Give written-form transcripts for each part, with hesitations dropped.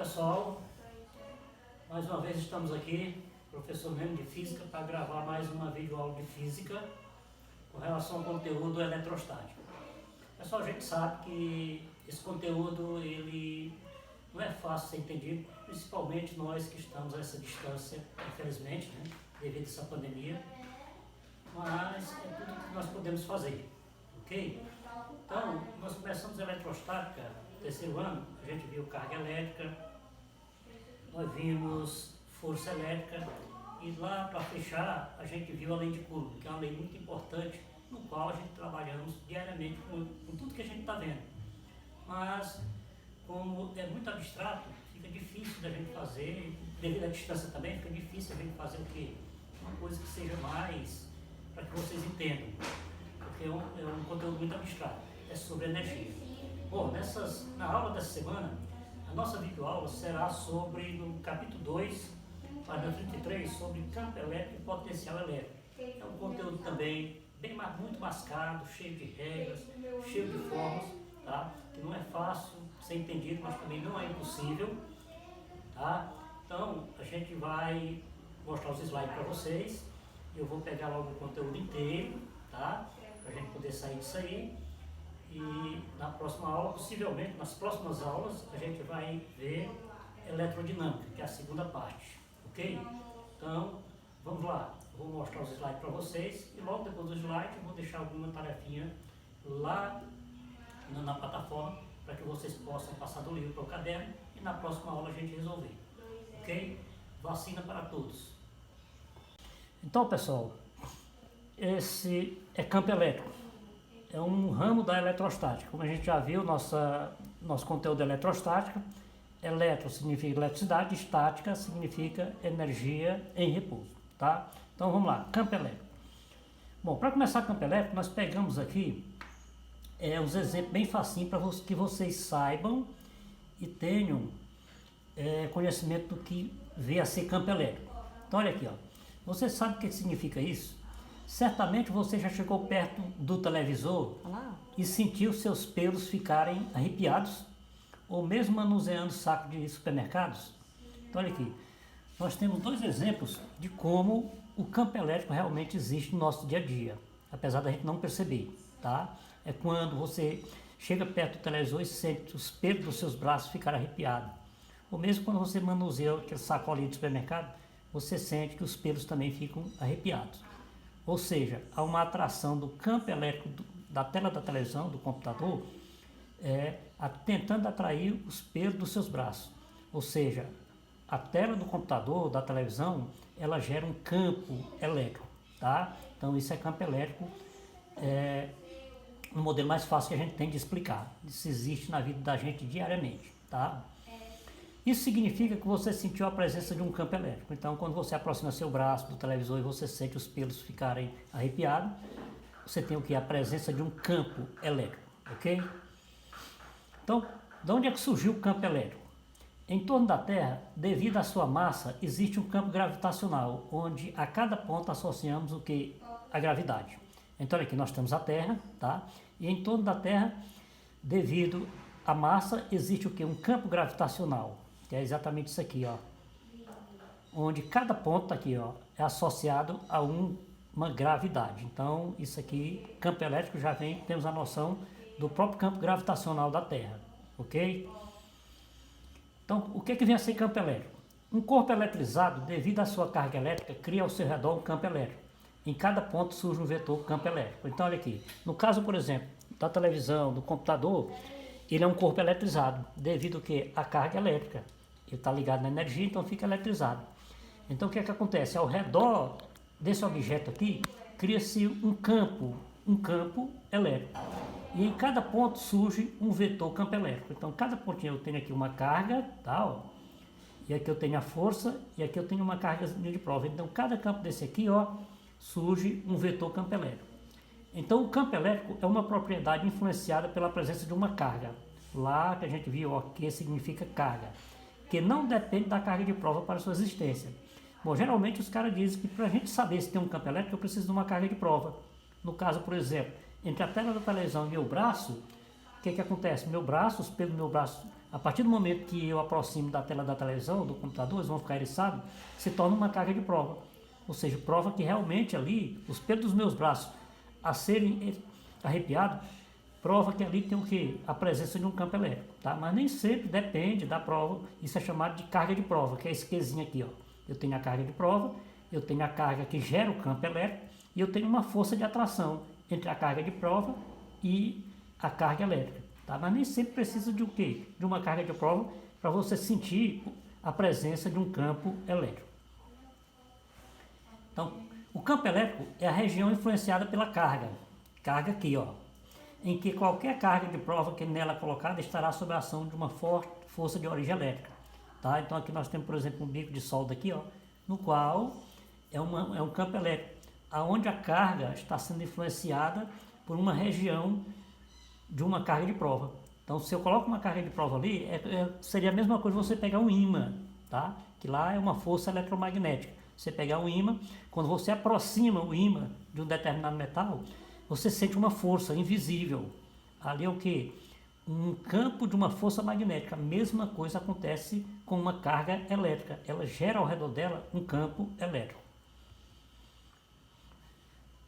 pessoal, mais uma vez estamos aqui, professor Neno de Física, para gravar mais uma videoaula de Física com relação ao conteúdo eletrostático. Pessoal, a gente sabe que esse conteúdo ele não é fácil de ser entendido, principalmente nós que estamos a essa distância, infelizmente, né, devido a essa pandemia, mas é tudo que nós podemos fazer, ok? Então, nós começamos a eletrostática, terceiro ano, a gente viu carga elétrica, nós vimos força elétrica e lá para fechar a gente viu a lei de Coulomb, que é uma lei muito importante, no qual a gente trabalhamos diariamente com tudo que a gente está vendo. Mas, como é muito abstrato, fica difícil da gente fazer, devido à distância também, fica difícil a gente fazer o quê? Uma coisa que seja mais, para que vocês entendam, porque é um conteúdo muito abstrato, é sobre energia. Bom, na aula dessa semana, a nossa videoaula será sobre, no capítulo 2, página 33, sobre campo elétrico e potencial elétrico. É um conteúdo também muito mascado, cheio de regras, cheio de formas, tá? Que não é fácil ser entendido, mas também não é impossível, tá? Então, a gente vai mostrar os slides para vocês. Eu vou pegar logo o conteúdo inteiro, tá? Para a gente poder sair disso aí. E na próxima aula, possivelmente, nas próximas aulas, a gente vai ver eletrodinâmica, que é a segunda parte, ok? Então, vamos lá. Vou mostrar os slides para vocês e logo depois do slide eu vou deixar alguma tarefinha lá na plataforma para que vocês possam passar do livro para o caderno e na próxima aula a gente resolver, ok? Vacina para todos. Então, pessoal, esse é campo elétrico. É um ramo da eletrostática. Como a gente já viu, nosso conteúdo é eletrostática. Eletro significa eletricidade, estática significa energia em repouso, tá? Então vamos lá, campo elétrico. Bom, para começar campo elétrico, nós pegamos aqui uns exemplos bem facinho para que vocês saibam e tenham conhecimento do que vem a ser campo elétrico. Então olha aqui, ó. Você sabe o que significa isso? Certamente você já chegou perto do televisor e sentiu seus pelos ficarem arrepiados, ou mesmo manuseando saco de supermercados. Então olha aqui, nós temos dois exemplos de como o campo elétrico realmente existe no nosso dia a dia, apesar da gente não perceber, tá? É quando você chega perto do televisor e sente os pelos dos seus braços ficarem arrepiados. Ou mesmo quando você manuseia aquele sacolinho de supermercado, você sente que os pelos também ficam arrepiados. Ou seja, há uma atração do campo elétrico da tela da televisão, do computador, tentando atrair os pelos dos seus braços. Ou seja, a tela do computador, da televisão, ela gera um campo elétrico, tá? Então isso é campo elétrico, um modelo mais fácil que a gente tem de explicar. Isso existe na vida da gente diariamente, tá? Isso significa que você sentiu a presença de um campo elétrico. Então, quando você aproxima seu braço do televisor e você sente os pelos ficarem arrepiados, você tem o que? A presença de um campo elétrico, ok? Então, de onde é que surgiu o campo elétrico? Em torno da Terra, devido à sua massa, existe um campo gravitacional, onde a cada ponto associamos o que? A gravidade. Então, olha aqui, nós temos a Terra, tá? E em torno da Terra, devido à massa, existe o que? Um campo gravitacional, que é exatamente isso aqui, ó. Onde cada ponto aqui, ó, é associado a uma gravidade. Então, isso aqui, campo elétrico, já temos a noção do próprio campo gravitacional da Terra, ok? Então, o que vem a ser campo elétrico? Um corpo eletrizado, devido à sua carga elétrica, cria ao seu redor um campo elétrico. Em cada ponto surge um vetor campo elétrico. Então, olha aqui, no caso, por exemplo, da televisão, do computador, ele é um corpo eletrizado, devido ao que? A carga elétrica. Ele está ligado na energia, então fica eletrizado. Então, o que acontece? Ao redor desse objeto aqui, cria-se um campo elétrico. E em cada ponto surge um vetor campo elétrico. Então, cada pontinho eu tenho aqui uma carga, tá, ó, e aqui eu tenho a força, e aqui eu tenho uma carga de prova. Então, cada campo desse aqui, ó, surge um vetor campo elétrico. Então, o campo elétrico é uma propriedade influenciada pela presença de uma carga. Lá que a gente viu, ó, que significa carga, que não depende da carga de prova para sua existência. Bom, geralmente os caras dizem que para a gente saber se tem um campo elétrico, eu preciso de uma carga de prova. No caso, por exemplo, entre a tela da televisão e meu braço, o que acontece? Meu braço, os pelos do meu braço A partir do momento que eu aproximo da tela da televisão, do computador, eles vão ficar eriçados, se torna uma carga de prova. Ou seja, prova que realmente ali, os pelos dos meus braços a serem arrepiados, prova que ali tem o quê? A presença de um campo elétrico, tá? Mas nem sempre depende da prova, isso é chamado de carga de prova, que é esse quezinho aqui, ó. Eu tenho a carga de prova, eu tenho a carga que gera o campo elétrico e eu tenho uma força de atração entre a carga de prova e a carga elétrica, tá? Mas nem sempre precisa de o quê? De uma carga de prova para você sentir a presença de um campo elétrico. Então, o campo elétrico é a região influenciada pela carga aqui, ó, em que qualquer carga de prova que nela colocada estará sob a ação de uma forte força de origem elétrica, tá? Então aqui nós temos, por exemplo, um bico de solda aqui, ó, no qual é um campo elétrico, aonde a carga está sendo influenciada por uma região de uma carga de prova. Então, se eu coloco uma carga de prova ali, seria a mesma coisa você pegar um ímã, tá? Que lá é uma força eletromagnética. Você pegar um ímã, quando você aproxima o ímã de um determinado metal, você sente uma força invisível. Ali é o que? Um campo de uma força magnética. A mesma coisa acontece com uma carga elétrica. Ela gera ao redor dela um campo elétrico.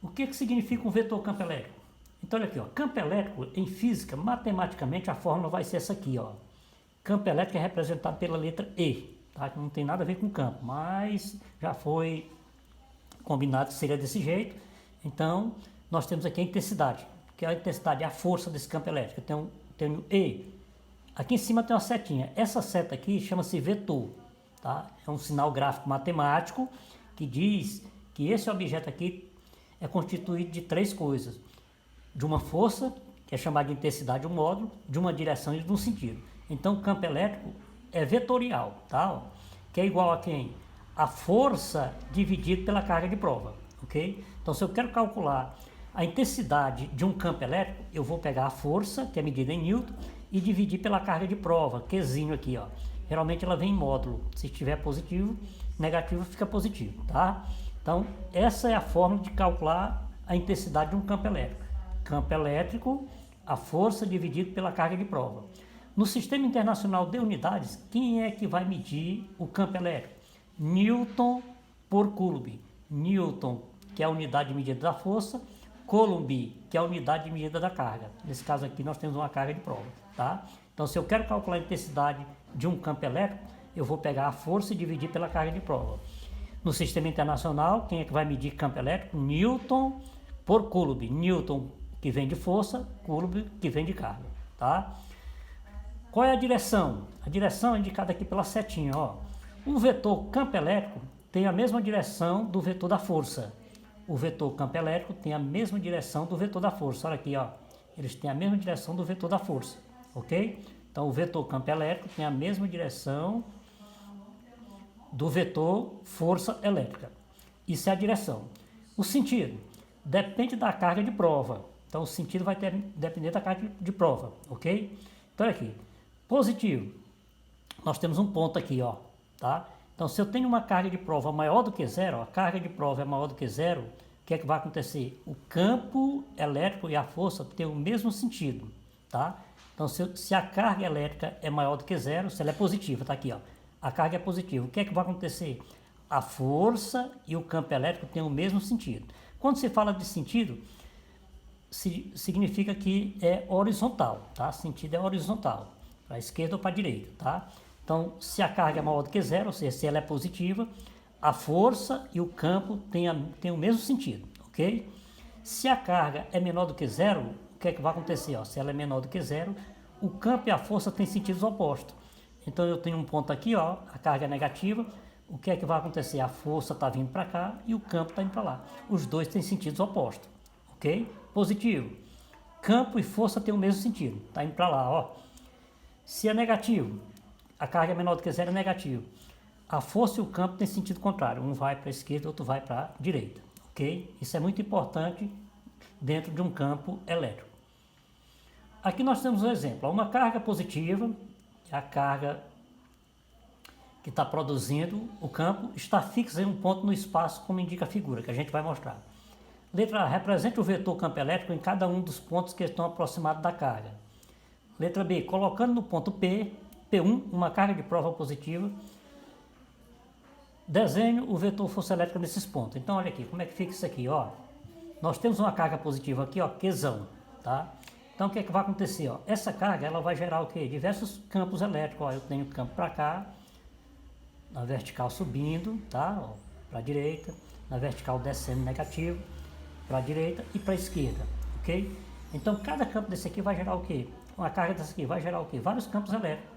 O que significa um vetor campo elétrico? Então, olha aqui, ó, campo elétrico em física, matematicamente a fórmula vai ser essa aqui, ó. Campo elétrico é representado pela letra E, tá? Que não tem nada a ver com campo, mas já foi combinado que seria desse jeito. Então, nós temos aqui a intensidade, que a intensidade é a força desse campo elétrico. Tenho E. Aqui em cima tem uma setinha. Essa seta aqui chama-se vetor, tá? É um sinal gráfico matemático que diz que esse objeto aqui é constituído de três coisas: de uma força, que é chamada de intensidade, um módulo, de uma direção e de um sentido. Então, o campo elétrico é vetorial, tá? Que é igual a quem? A força dividido pela carga de prova, ok? Então, se eu quero calcular a intensidade de um campo elétrico, eu vou pegar a força, que é medida em Newton, e dividir pela carga de prova, Qzinho aqui, ó. Geralmente ela vem em módulo. Se estiver positivo, negativo fica positivo, tá? Então, essa é a forma de calcular a intensidade de um campo elétrico. Campo elétrico, a força dividido pela carga de prova. No Sistema Internacional de Unidades, quem é que vai medir o campo elétrico? Newton por Coulomb. Newton, que é a unidade de medida da força, Coulomb, que é a unidade de medida da carga. Nesse caso aqui nós temos uma carga de prova, tá? Então, se eu quero calcular a intensidade de um campo elétrico, eu vou pegar a força e dividir pela carga de prova. No Sistema Internacional, quem é que vai medir campo elétrico? Newton por Coulomb. Newton, que vem de força, Coulomb, que vem de carga, tá? Qual é a direção? A direção é indicada aqui pela setinha, ó. O vetor campo elétrico tem a mesma direção do vetor da força. O vetor campo elétrico tem a mesma direção do vetor da força. Olha aqui, ó. Eles têm a mesma direção do vetor da força, ok? Então, o vetor campo elétrico tem a mesma direção do vetor força elétrica. Isso é a direção. O sentido depende da carga de prova. Então, o sentido vai depender da carga de prova, ok? Então, aqui, positivo. Nós temos um ponto aqui, ó, tá? Então, se eu tenho uma carga de prova maior do que zero, ó, a carga de prova é maior do que zero, o que é que vai acontecer? O campo elétrico e a força têm o mesmo sentido, tá? Então, se a carga elétrica é maior do que zero, se ela é positiva, tá aqui, ó, a carga é positiva, o que é que vai acontecer? A força e o campo elétrico têm o mesmo sentido. Quando se fala de sentido, significa que é horizontal, tá? Sentido é horizontal, para a esquerda ou para a direita, tá? Então, se a carga é maior do que zero, ou seja, se ela é positiva, a força e o campo têm o mesmo sentido, ok? Se a carga é menor do que zero, o que é que vai acontecer? Ó? Se ela é menor do que zero, o campo e a força têm sentidos opostos. Então, eu tenho um ponto aqui, ó, a carga é negativa, o que é que vai acontecer? A força está vindo para cá e o campo está indo para lá. Os dois têm sentidos opostos, ok? Positivo. Campo e força têm o mesmo sentido, está indo para lá, ó. Se é negativo, a carga é menor do que zero, é negativo. A força e o campo têm sentido contrário. Um vai para a esquerda, outro vai para a direita, ok? Isso é muito importante dentro de um campo elétrico. Aqui nós temos um exemplo. Uma carga positiva, a carga que está produzindo o campo, está fixa em um ponto no espaço, como indica a figura, que a gente vai mostrar. Letra A, represente o vetor campo elétrico em cada um dos pontos que estão aproximados da carga. Letra B, colocando no ponto P, P1, uma carga de prova positiva. Desenho o vetor força elétrica nesses pontos. Então, olha aqui, como é que fica isso aqui, ó. Nós temos uma carga positiva aqui, ó, Qzão, tá? Então, o que é que vai acontecer, ó? Essa carga, ela vai gerar o quê? Diversos campos elétricos, ó. Eu tenho campo para cá, na vertical subindo, tá? Para a direita, na vertical descendo negativo, para a direita e para a esquerda, ok? Então, cada campo desse aqui vai gerar o quê? Uma carga dessa aqui vai gerar o quê? Vários campos elétricos.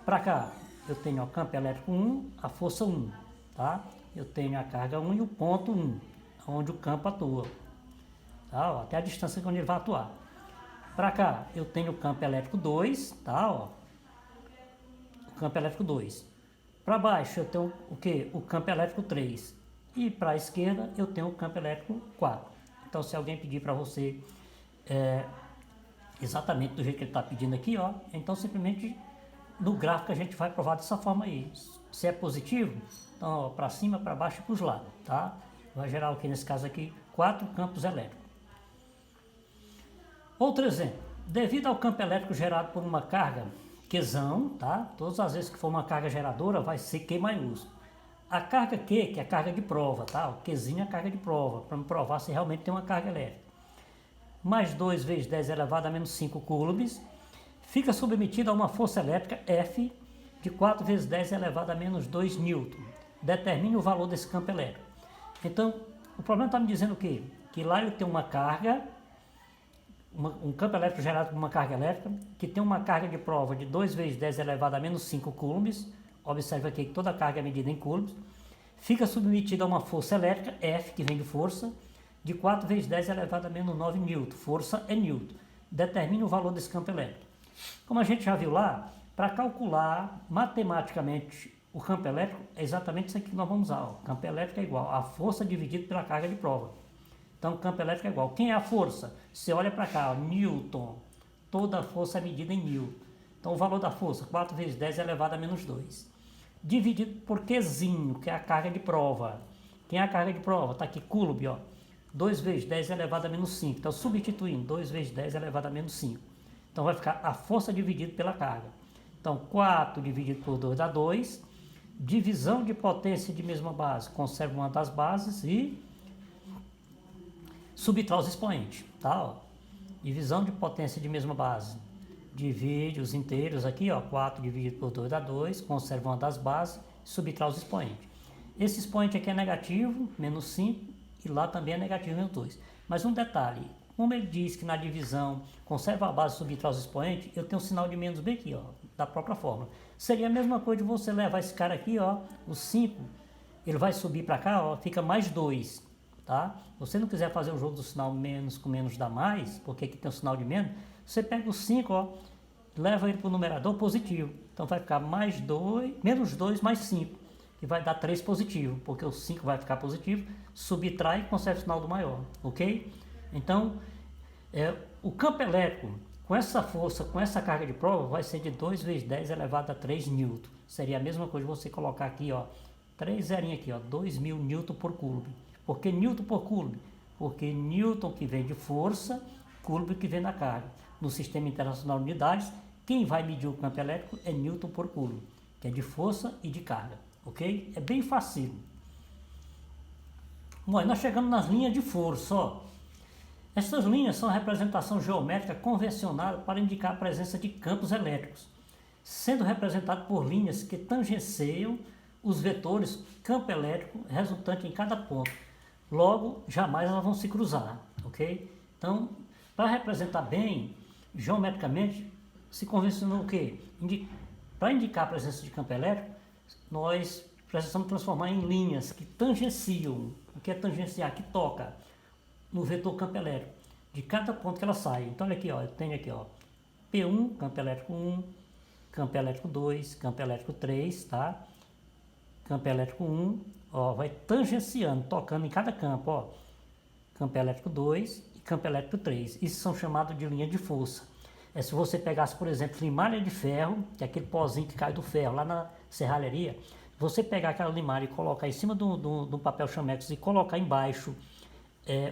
Para cá, eu tenho o campo elétrico 1, a força 1, tá? Eu tenho a carga 1 e o ponto 1, onde o campo atua, tá? Ó, até a distância onde ele vai atuar. Para cá, eu tenho o campo elétrico 2, tá? Ó, o campo elétrico 2. Para baixo, eu tenho o quê? O campo elétrico 3. E para a esquerda, eu tenho o campo elétrico 4. Então, se alguém pedir para você exatamente do jeito que ele está pedindo aqui, ó, então simplesmente no gráfico a gente vai provar dessa forma aí. Se é positivo, então para cima, para baixo e para os lados, tá? Vai gerar o que nesse caso aqui? 4 campos elétricos. Outro exemplo, devido ao campo elétrico gerado por uma carga Qzão, tá? Todas as vezes que for uma carga geradora vai ser Q maiúsculo. A carga Q, que é a carga de prova, tá? O Qzinho é a carga de prova, para me provar se realmente tem uma carga elétrica. Mais 2 vezes 10 elevado a menos 5 coulombs, fica submetido a uma força elétrica F de 4 vezes 10 elevado a menos 2 newton. Determine o valor desse campo elétrico. Então, o problema está me dizendo o quê? Que lá ele tem uma carga, um campo elétrico gerado por uma carga elétrica, que tem uma carga de prova de 2 vezes 10 elevado a menos 5 coulombs. Observe aqui que toda a carga é medida em coulombs. Fica submetida a uma força elétrica, F, que vem de força, de 4 vezes 10 elevado a menos 9 newton. Força é newton. Determine o valor desse campo elétrico. Como a gente já viu lá, para calcular matematicamente o campo elétrico, é exatamente isso aqui que nós vamos usar. O campo elétrico é igual a força dividido pela carga de prova. Então, o campo elétrico é igual. Quem é a força? Você olha para cá, ó, Newton. Toda a força é medida em Newton. Então, o valor da força, 4 vezes 10 elevado a menos 2. Dividido por Qzinho, que é a carga de prova. Quem é a carga de prova? Está aqui, Coulomb, ó. 2 vezes 10 elevado a menos 5. Então, substituindo, 2 vezes 10 elevado a menos 5. Então, vai ficar a força dividida pela carga. Então, 4 dividido por 2 dá 2. Divisão de potência de mesma base. Conserva uma das bases e subtrai os expoentes. Tá? Ó. Divisão de potência de mesma base. Divide os inteiros aqui, ó. 4 dividido por 2 dá 2. Conserva uma das bases e subtrai os expoentes. Esse expoente aqui é negativo, menos 5. E lá também é negativo, menos 2. Mas um detalhe. Como ele diz que na divisão conserva a base e subtrai os expoentes, eu tenho um sinal de menos bem aqui, ó, da própria fórmula. Seria a mesma coisa de você levar esse cara aqui, ó, o 5, ele vai subir para cá, ó, fica mais 2, tá? Se você não quiser fazer o jogo do sinal menos com menos dá mais, porque aqui tem o sinal de menos, você pega o 5, ó, leva ele para o numerador positivo. Então vai ficar mais 2, menos 2 mais 5, que vai dar 3 positivo, porque o 5 vai ficar positivo, subtrai e conserva o sinal do maior, ok? Então, o campo elétrico, com essa força, com essa carga de prova, vai ser de 2 vezes 10 elevado a 3 newton. Seria a mesma coisa você colocar aqui, ó, 3 zerinhos aqui, ó, 2.000 newton por coulomb. Por que newton por coulomb? Porque newton que vem de força, coulomb que vem da carga. No Sistema Internacional de Unidades, quem vai medir o campo elétrico é newton por coulomb, que é de força e de carga, ok? É bem fácil. Bom, nós chegamos nas linhas de força, ó. Essas linhas são a representação geométrica convencional para indicar a presença de campos elétricos, sendo representado por linhas que tangenciam os vetores campo elétrico resultante em cada ponto. Logo, jamais elas vão se cruzar, ok? Então, para representar bem, geometricamente, se convencionou o quê? Para indicar a presença de campo elétrico, nós precisamos transformar em linhas que tangenciam. O que é tangenciar? Que toca no vetor campo elétrico, de cada ponto que ela sai. Então, olha aqui, ó, eu tenho aqui, ó, P1, campo elétrico 1, campo elétrico 2, campo elétrico 3, tá? Campo elétrico 1, ó, vai tangenciando, tocando em cada campo, ó, campo elétrico 2 e campo elétrico 3. Isso são chamados de linha de força. Se você pegasse, por exemplo, limalha de ferro, que é aquele pozinho que cai do ferro lá na serralheria, você pegar aquela limalha e colocar em cima do papel chamex e colocar embaixo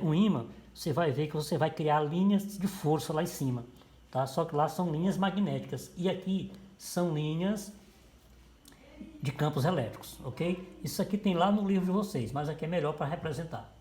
um ímã, você vai ver que você vai criar linhas de força lá em cima, tá? Só que lá são linhas magnéticas e aqui são linhas de campos elétricos, ok? Isso aqui tem lá no livro de vocês, mas aqui é melhor para representar.